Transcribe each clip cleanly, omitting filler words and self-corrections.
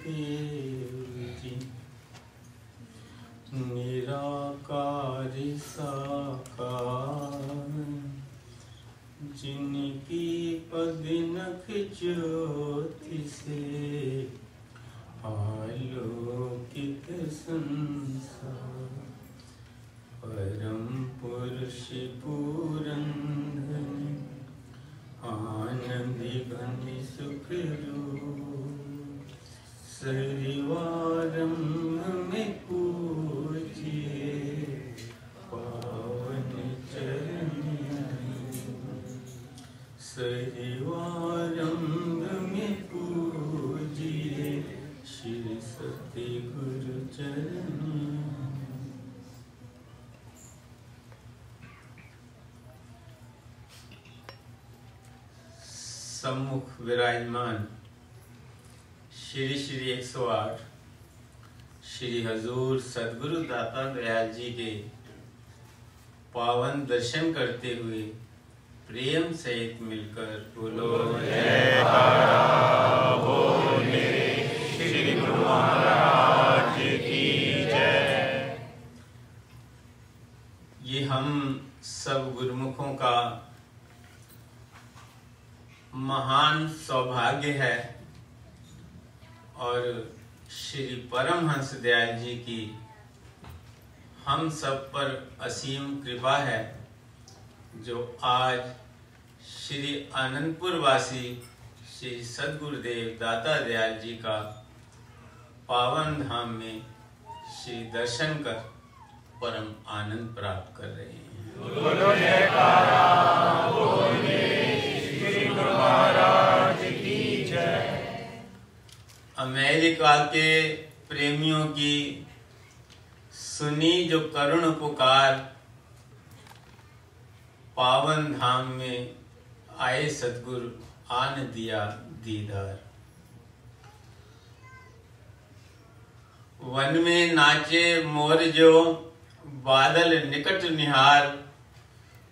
जी। निराकार साकार जिनकी पग नख ज्योति से आलोकित संसार, परम पुरुष पुरंदर आनंद घन सुख रूप, सरिवारम में पूजिए पावन चरण, सरिवारम में पूजिए श्री सत्य गुरु चरण। सम्मुख विराजमान श्री श्री 108 श्री हजूर सदगुरु दाता दयाल जी के पावन दर्शन करते हुए प्रेम सहित मिलकर बोलो जयकारा बोल मेरे श्री गुरु महाराज की जय। ये हम सब गुरुमुखों का महान सौभाग्य है और श्री परमहंस दयाल जी की हम सब पर असीम कृपा है, जो आज श्री आनंदपुर वासी श्री सद्गुरुदेव दाता दयाल जी का पावन धाम में श्री दर्शन कर परम आनंद प्राप्त कर रहे हैं। बोलो जयकारा बोले श्री गुरु महाराज की जय। अमेरिका के प्रेमियों की सुनी जो करुण पुकार, पावन धाम में आए सतगुरु आन दिया दीदार। वन में नाचे मोर जो बादल निकट निहार,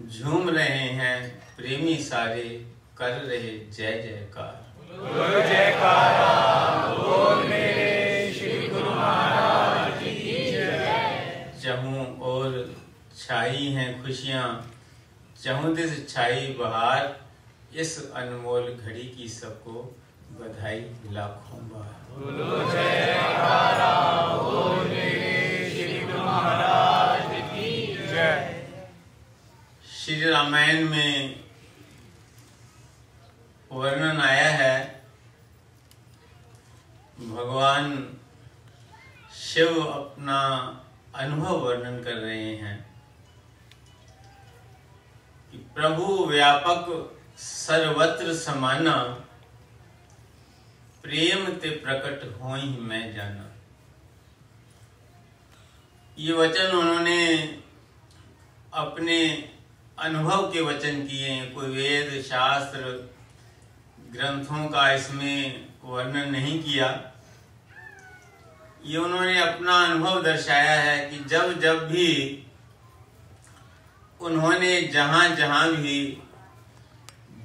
झूम रहे हैं प्रेमी सारे कर रहे जय जयकार। बोलो जयकारा बोल मेरे श्री गुरु महाराज की जय। चहूं और छाई हैं खुशियां, चहूं दिस छाई बहार, इस अनमोल घड़ी की सबको बधाई लाखों बार। बोलो जयकारा बोल मेरे श्री गुरु महाराज की जय। श्री रामायण में वर्णन आया है, भगवान शिव अपना अनुभव वर्णन कर रहे हैं कि प्रभु व्यापक सर्वत्र समाना, प्रेम ते प्रकट होई मैं जाना। ये वचन उन्होंने अपने अनुभव के वचन किए हैं, कोई वेद शास्त्र ग्रंथों का इसमें वर्णन नहीं किया। ये उन्होंने अपना अनुभव दर्शाया है कि जब जब भी उन्होंने जहां जहां भी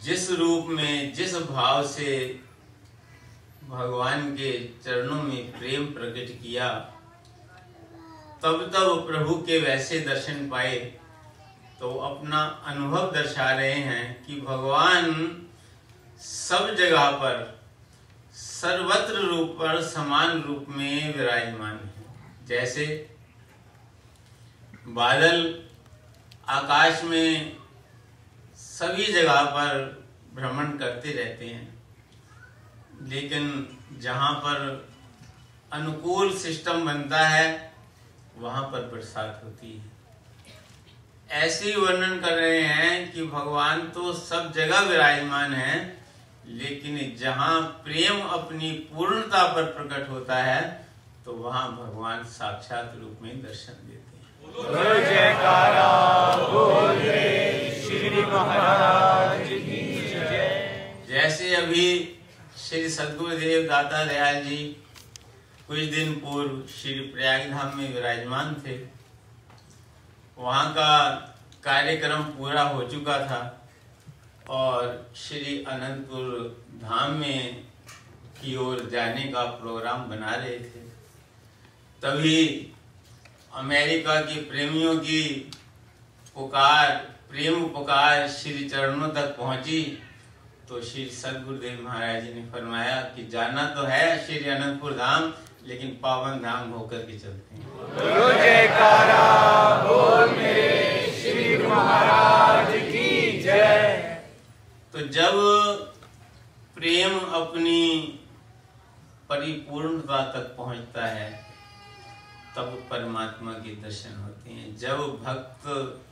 जिस रूप में जिस भाव से भगवान के चरणों में प्रेम प्रकट किया, तब तब प्रभु के वैसे दर्शन पाए। तो अपना अनुभव दर्शा रहे हैं कि भगवान सब जगह पर सर्वत्र रूप पर समान रूप में विराजमान है। जैसे बादल आकाश में सभी जगह पर भ्रमण करते रहते हैं, लेकिन जहां पर अनुकूल सिस्टम बनता है वहां पर बरसात होती है। ऐसे ही वर्णन कर रहे हैं कि भगवान तो सब जगह विराजमान है, लेकिन जहां प्रेम अपनी पूर्णता पर प्रकट होता है तो वहां भगवान साक्षात रूप में दर्शन देते हैं। बोलो जयकारा बोल श्री महाराज की जय। जैसे अभी श्री सद्गुरुदेव दाता दयाल जी कुछ दिन पूर्व श्री प्रयाग धाम में विराजमान थे। वहां का कार्यक्रम पूरा हो चुका था और श्री अनंतपुर धाम में की ओर जाने का प्रोग्राम बना रहे थे, तभी अमेरिका के प्रेमियों की पुकार, प्रेम पुकार श्री चरणों तक पहुंची। तो श्री सद्गुरुदेव महाराज जी ने फरमाया कि जाना तो है श्री अनंतपुर धाम, लेकिन पावन धाम होकर के चलते हैं। बोलो जयकारा बोल मेरे श्री गुरु महाराज की जय। तो जब प्रेम अपनी परिपूर्णता तक पहुंचता है तब परमात्मा के दर्शन होते हैं। जब भक्त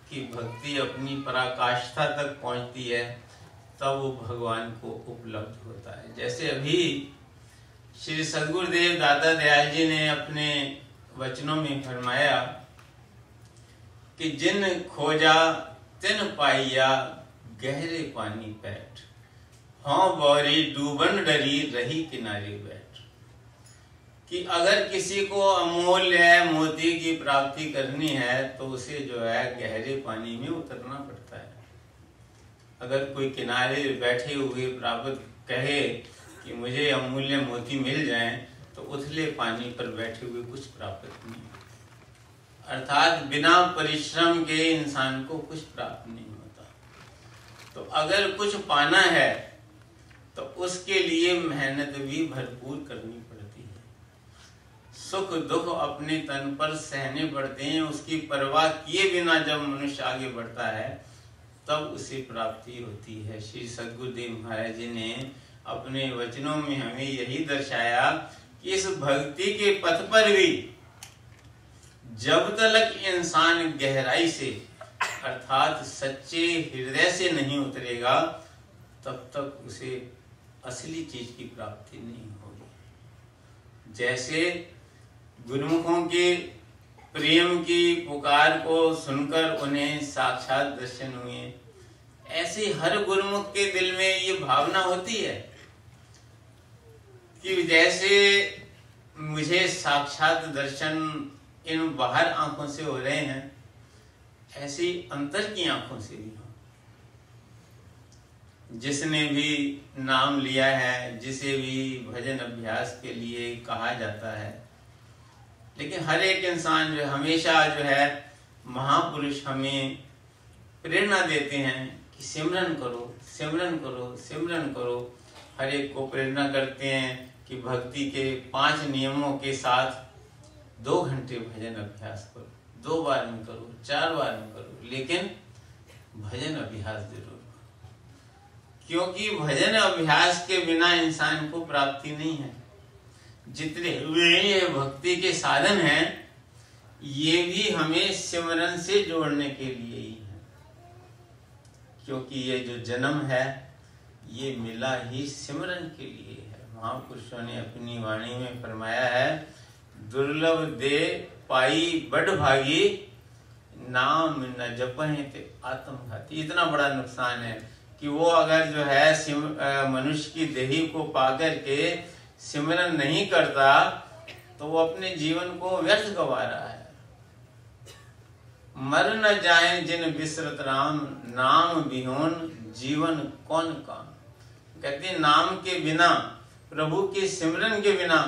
की भक्ति अपनी पराकाष्ठा तक पहुंचती है तब वो भगवान को उपलब्ध होता है। जैसे अभी श्री सद्गुरुदेव दाता दयाल जी ने अपने वचनों में फरमाया कि जिन खोजा तिन पाइया गहरे पानी पैठ, हाँ बौरी डूबन डरी रही किनारे बैठ। कि अगर किसी को अमूल्य मोती की प्राप्ति करनी है तो उसे जो है गहरे पानी में उतरना पड़ता है। अगर कोई किनारे बैठे हुए प्राप्त कहे कि मुझे अमूल्य मोती मिल जाए तो उथले पानी पर बैठे हुए कुछ प्राप्त नहीं, अर्थात बिना परिश्रम के इंसान को कुछ प्राप्त नहीं होता। तो अगर कुछ पाना है तो उसके लिए मेहनत भी भरपूर करनी पड़ती है। सुख दुख अपने तन पर सहने पड़ते हैं। उसकी परवाह किए बिना जब मनुष्य आगे बढ़ता है तब उसे प्राप्ति होती है। श्री सद्गुरुदेव महाराज जी ने अपने वचनों में हमें यही दर्शाया कि इस भक्ति के पथ पर भी जब तक इंसान गहराई से अर्थात सच्चे हृदय से नहीं उतरेगा तब तक उसे असली चीज की प्राप्ति नहीं होगी। जैसे गुरुमुखों के प्रेम की पुकार को सुनकर उन्हें साक्षात दर्शन हुए, ऐसे हर गुरुमुख के दिल में ये भावना होती है कि जैसे मुझे साक्षात दर्शन इन बाहर आंखों से हो रहे हैं, ऐसी अंतर की आंखों से भी हो। जिसने भी नाम लिया है, जिसे भी भजन अभ्यास के लिए कहा जाता है, लेकिन हर एक इंसान जो हमेशा जो है महापुरुष हमें प्रेरणा देते हैं कि सिमरन करो, सिमरन करो, सिमरन करो। हर एक को प्रेरणा करते हैं कि भक्ति के 5 नियमों के साथ 2 घंटे भजन अभ्यास करो, 2 बार में करो, 4 बार में करो, लेकिन भजन अभ्यास जरूर। क्योंकि भजन अभ्यास के बिना इंसान को प्राप्ति नहीं है। जितने वे भक्ति के साधन हैं ये भी हमें सिमरन से जोड़ने के लिए ही है। क्योंकि ये जो जन्म है ये मिला ही सिमरन के लिए है। महापुरुषों ने अपनी वाणी में फरमाया है, दुर्लभ दे पाई बड़ भागी, नाम न जपहें ते आत्मघाती। इतना बड़ा नुकसान है कि वो अगर जो है मनुष्य की देही को पाकर के सिमरन नहीं करता तो वो अपने जीवन को व्यर्थ गवा रहा है। मर न जाए जिन बिसरत राम, नाम बिहोन जीवन कौन काम। कहते हैं नाम के बिना, प्रभु के सिमरन के बिना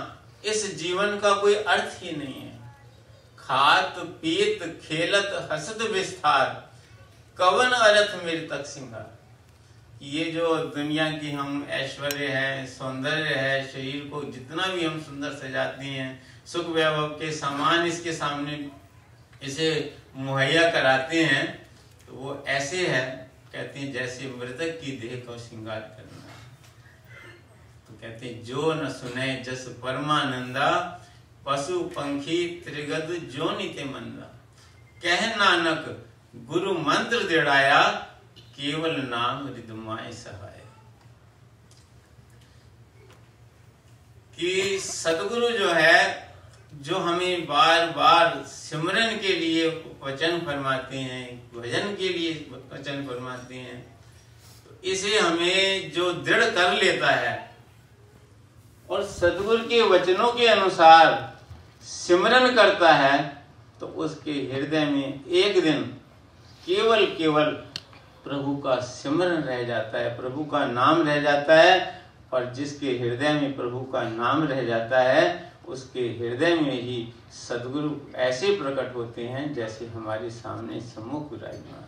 इस जीवन का कोई अर्थ ही नहीं है। खात पीत खेलत हसत विस्तार, कवन अर्थ मेरे तक सिंगार। ये जो दुनिया की हम ऐश्वर्य है, सौंदर्य है, शरीर को जितना भी हम सुंदर सजाते हैं, सुख वैभव के सामान इसके सामने इसे मुहैया कराते हैं, तो वो ऐसे है, कहते हैं जैसे मृतक की देह को श्रृंगार करना है। तो कहते हैं जो न सुने जस परमानंदा, पशु पंखी त्रिगद जो निते मंदा। कह नानक गुरु मंत्र दृढ़ाया, केवल नाम हृदय सहाय। कि सदगुरु जो है, जो हमें बार बार सिमरन के लिए वचन फरमाते हैं, भजन के लिए वचन फरमाते हैं, तो इसे हमें जो दृढ़ कर लेता है और सदगुरु के वचनों के अनुसार सिमरन करता है, तो उसके हृदय में एक दिन केवल प्रभु का सिमरन रह जाता है, प्रभु का नाम रह जाता है। और जिसके हृदय में प्रभु का नाम रह जाता है उसके हृदय में ही सद्गुरु ऐसे प्रकट होते हैं जैसे हमारे सामने सम्मुख विराजमान।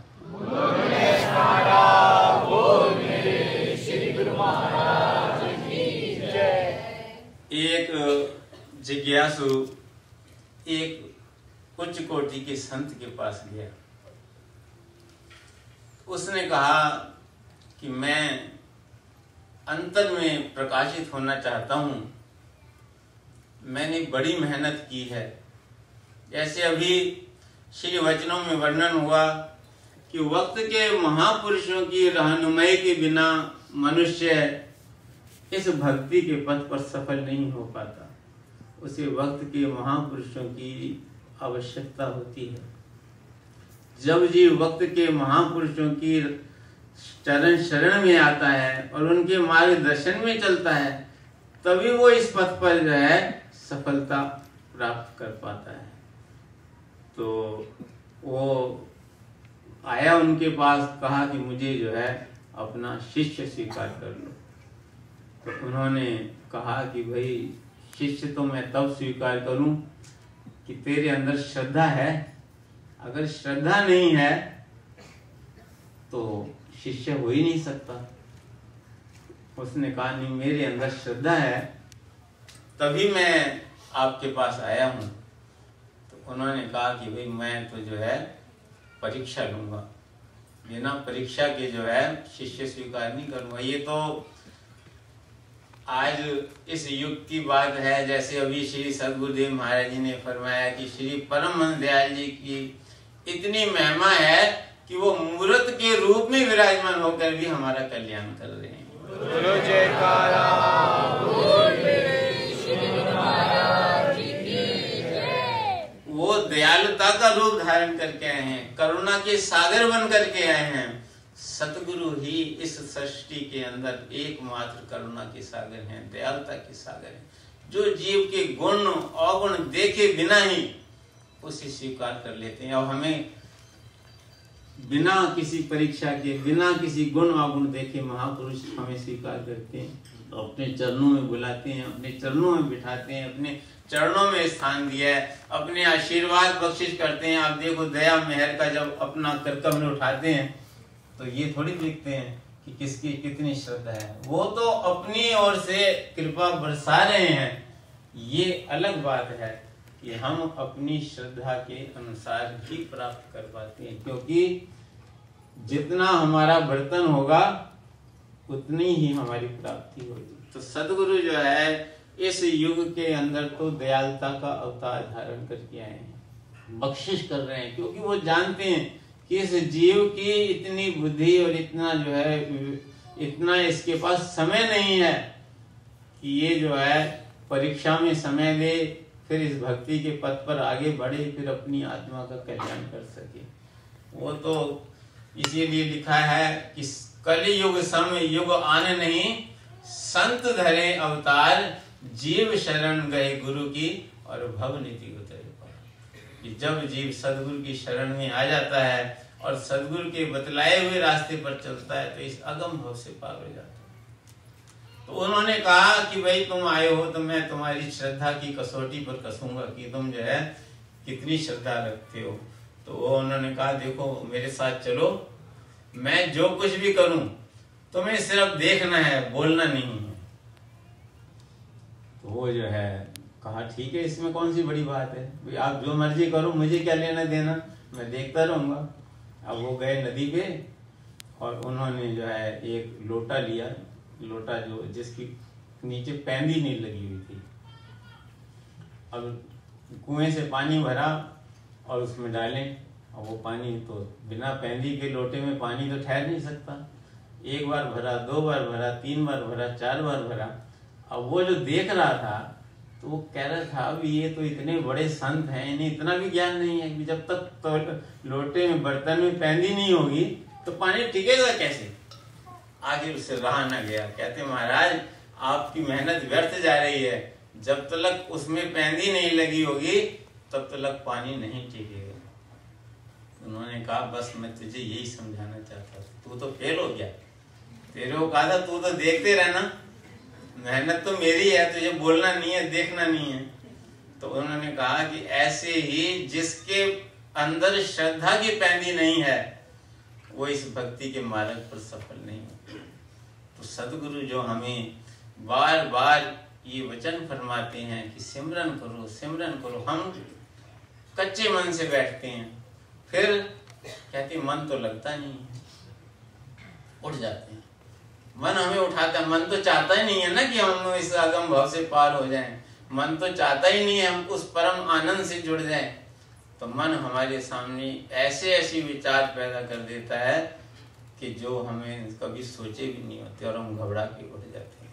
एक जिज्ञासु एक उच्च कोटि के संत के पास गया। उसने कहा कि मैं अंतर में प्रकाशित होना चाहता हूं, मैंने बड़ी मेहनत की है। जैसे अभी श्री वचनों में वर्णन हुआ कि वक्त के महापुरुषों की रहनुमाई के बिना मनुष्य इस भक्ति के पथ पर सफल नहीं हो पाता। उसे वक्त के महापुरुषों की आवश्यकता होती है। जब जीव वक्त के महापुरुषों की चरण शरण में आता है और उनके मार्गदर्शन में चलता है, तभी वो इस पथ पर जो है सफलता प्राप्त कर पाता है। तो वो आया उनके पास, कहा कि मुझे जो है अपना शिष्य स्वीकार कर लो। तो उन्होंने कहा कि भाई शिष्य तो मैं तब स्वीकार करूं कि तेरे अंदर श्रद्धा है। अगर श्रद्धा नहीं है तो शिष्य हो ही नहीं सकता। उसने कहा नहीं, मेरे अंदर श्रद्धा है, तभी मैं आपके पास आया हूं। तो उन्होंने कहा कि भाई मैं तो जो है परीक्षा लूंगा, बिना परीक्षा के जो है शिष्य स्वीकार नहीं करूंगा। ये तो आज इस युग की बात है। जैसे अभी श्री सद्गुरुदेव महाराज जी ने फरमाया कि श्री परम हंस दयाल जी की इतनी महिमा है कि वो मूर्त के रूप में विराजमान होकर भी हमारा कल्याण कर रहे हैं। बोलो जयकारा, वो दयालुता का रूप धारण करके आए हैं, करुणा के सागर बन करके आए हैं। सतगुरु ही इस सृष्टि के अंदर एकमात्र करुणा के सागर हैं, दयालुता के सागर हैं, जो जीव के गुण अवगुण देखे बिना ही उसे स्वीकार कर लेते हैं। और हमें बिना किसी परीक्षा के, बिना किसी गुण अवगुण देखे महापुरुष हमें स्वीकार करते हैं, तो अपने चरणों में बुलाते हैं, अपने चरणों में बिठाते हैं, अपने चरणों में स्थान दिया है, अपने आशीर्वाद बख्शिश करते हैं। आप देखो दया मेहर का जब अपना करकम उठाते हैं तो ये थोड़ी देखते हैं कि किसकी कितनी श्रद्धा है, वो तो अपनी ओर से कृपा बरसा रहे हैं। ये अलग बात है कि हम अपनी श्रद्धा के अनुसार ही प्राप्त कर पाते हैं, क्योंकि जितना हमारा बर्तन होगा उतनी ही हमारी प्राप्ति होगी। तो सदगुरु जो है इस युग के अंदर तो दयालुता का अवतार धारण करके आए हैं, बख्शिश कर रहे हैं, क्योंकि वो जानते हैं कि इस जीव की इतनी बुद्धि और इतना जो है इतना इसके पास समय नहीं है कि ये जो है परीक्षा में समय दे, फिर इस भक्ति के पथ पर आगे बढ़े, फिर अपनी आत्मा का कल्याण कर सके। वो तो इसीलिए लिखा है कि कलि युग सम युग आने नहीं, संत धरे अवतार, जीव शरण गए गुरु की और भव नीति उतरे पार। जब जीव सदगुरु की शरण में आ जाता है और सदगुरु के बतलाए हुए रास्ते पर चलता है तो इस अगम भव से पार हो जाता है। तो उन्होंने कहा कि भाई तुम आए हो तो मैं तुम्हारी श्रद्धा की कसौटी पर कसूंगा कि तुम जो है कितनी श्रद्धा रखते हो। तो वो उन्होंने कहा देखो मेरे साथ चलो, मैं जो कुछ भी करूं तुम्हें सिर्फ देखना है, बोलना नहीं है। तो वो जो है कहा ठीक है, इसमें कौन सी बड़ी बात है, भाई आप जो मर्जी करो, मुझे क्या लेना देना, मैं देखता रहूंगा। अब वो गए नदी पे और उन्होंने जो है एक लोटा लिया, लोटा जो जिसकी नीचे पैंदी नहीं लगी हुई थी। अब कुएं से पानी भरा और उसमें डालें, और वो पानी तो बिना पैंदी के लोटे में पानी तो ठहर नहीं सकता। एक बार भरा, दो बार भरा, तीन बार भरा, चार बार भरा। अब वो जो देख रहा था तो वो कह रहा था अब ये तो इतने बड़े संत हैं, इन्हें इतना भी ज्ञान नहीं है कि जब तक तो लोटे में बर्तन में पैंदी नहीं होगी तो पानी टिकेगा कैसे। आगे उससे रहा न गया, कहते महाराज आपकी मेहनत व्यर्थ जा रही है, जब तक उसमें पैंदी नहीं लगी होगी तब तक पानी नहीं टिकेगा। उन्होंने कहा बस मैं तुझे यही समझाना चाहता था, तू तो फेल हो गया, तेरे को कहा था तू तो देखते रहना, मेहनत तो मेरी है, तुझे बोलना नहीं है, देखना नहीं है। तो उन्होंने कहा कि ऐसे ही जिसके अंदर श्रद्धा की पैंदी नहीं है वो इस भक्ति के मार्ग पर सफल नहीं होते। तो सदगुरु जो हमें बार बार ये वचन फरमाते हैं कि सिमरन करो सिमरन करो, हम कच्चे मन से बैठते हैं, फिर कहते मन तो लगता नहीं है, उठ जाते हैं। मन हमें उठाता है, मन तो चाहता ही नहीं है ना कि हम इस अगम भाव से पार हो जाएं, मन तो चाहता ही नहीं है हम उस परम आनंद से जुड़ जाएं। तो मन हमारे सामने ऐसे ऐसे विचार पैदा कर देता है कि जो हमें कभी सोचे भी नहीं होते और हम घबरा के उठ जाते हैं।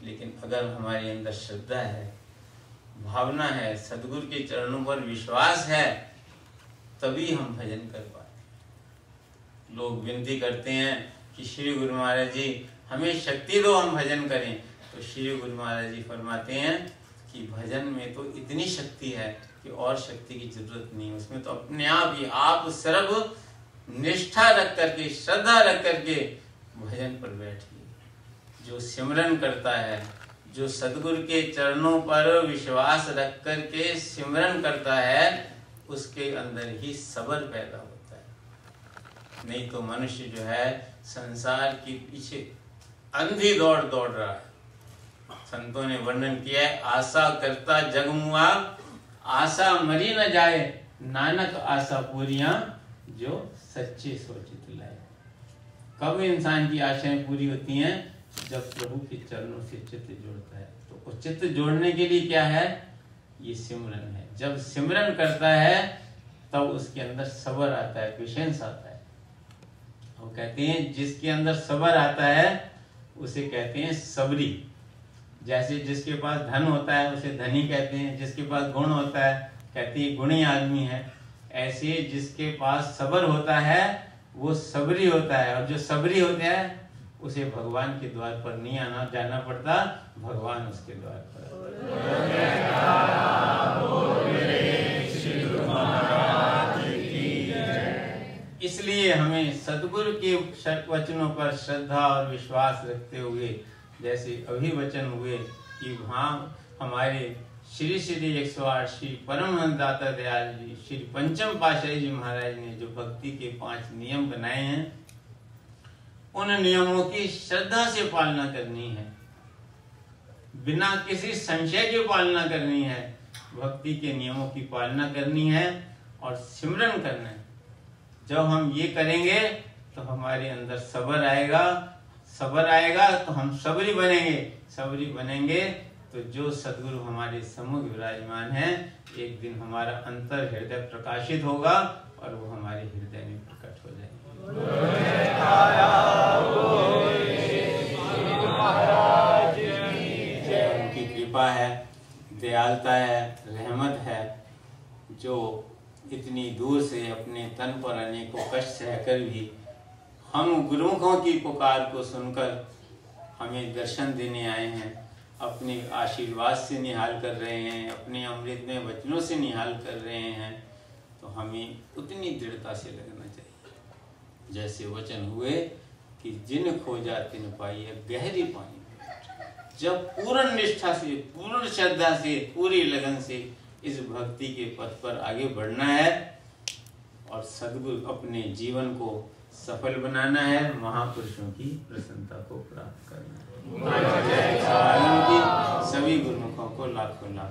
लेकिन अगर हमारे अंदर श्रद्धा है, भावना है, सदगुरु के चरणों पर विश्वास है, तभी हम भजन कर पाते। लोग विनती करते हैं कि श्री गुरु महाराज जी हमें शक्ति दो, हम भजन करें। तो श्री गुरु महाराज जी फरमाते हैं कि भजन में तो इतनी शक्ति है कि और शक्ति की जरूरत नहीं, उसमें तो अपने आप ही आप सर्व निष्ठा रख करके, श्रद्धा रख करके भजन पर बैठिए। जो सिमरन करता है, जो सदगुरु के चरणों पर विश्वास रख करके सिमरन करता है, उसके अंदर ही सब्र पैदा होता है। नहीं तो मनुष्य जो है संसार के पीछे अंधी दौड़ दौड़ रहा है। संतों ने वर्णन किया है, आशा करता जगमुआ, आशा मरी न जाए, नानक आशा पूरियां जो सच्चे सोचित लाए। कब इंसान की आशाएं पूरी होती हैं? जब प्रभु के चरणों से चित्त जोड़ता है। तो चित्त जोड़ने के लिए क्या है? ये सिमरन है। जब सिमरन करता है तब उसके अंदर सब्र आता है, पेशेंस आता है। वो कहते हैं जिसके अंदर सब्र आता है उसे कहते हैं सबरी। जैसे जिसके पास धन होता है उसे धनी कहते हैं, जिसके पास गुण होता है कहते हैं गुणी आदमी है। ऐसे जिसके पास सब्र होता है वो सबरी होता है, और जो सबरी होता है उसे भगवान के द्वार पर नहीं आना जाना पड़ता, भगवान उसके द्वार पर। इसलिए हमें सदगुरु के वचनों पर श्रद्धा और विश्वास रखते हुए, जैसे अभी वचन हुए कि वहाँ हमारे श्री श्री 108 श्री परमहंस दाता दयाल जी, श्री पंचम पातशाही जी महाराज ने जो भक्ति के 5 नियम बनाए हैं, उन नियमों की श्रद्धा से पालना करनी है, बिना किसी संशय के पालना करनी है। भक्ति के नियमों की पालना करनी है और सिमरन करना है। जब हम ये करेंगे तो हमारे अंदर सब्र आएगा, सब्र आएगा तो हम सबरी बनेंगे, सबरी बनेंगे तो जो सदगुरु हमारे सम्मुख विराजमान है, एक दिन हमारा अंतर हृदय प्रकाशित होगा और वो हमारे हृदय में प्रकट हो जाएंगे। उनकी कृपा है, दयालुता है, रहमत है, जो इतनी दूर से अपने तन पर अनेकों कष्ट सहकर भी हम गुरुमुखों की पुकार को सुनकर हमें दर्शन देने आए हैं, अपने आशीर्वाद से निहाल कर रहे हैं, अपने अमृत में वचनों से निहाल कर रहे हैं। तो हमें उतनी दृढ़ता से लगना चाहिए जैसे वचन हुए कि जिन खोजा तिन पाइए गहरी पानी। जब पूर्ण निष्ठा से, पूर्ण श्रद्धा से, पूरी लगन से इस भक्ति के पथ पर आगे बढ़ना है और सद्गुरु अपने जीवन को सफल बनाना है, महापुरुषों की प्रसन्नता को प्राप्त करना है। सभी गुरुमुखों को लाखों लाख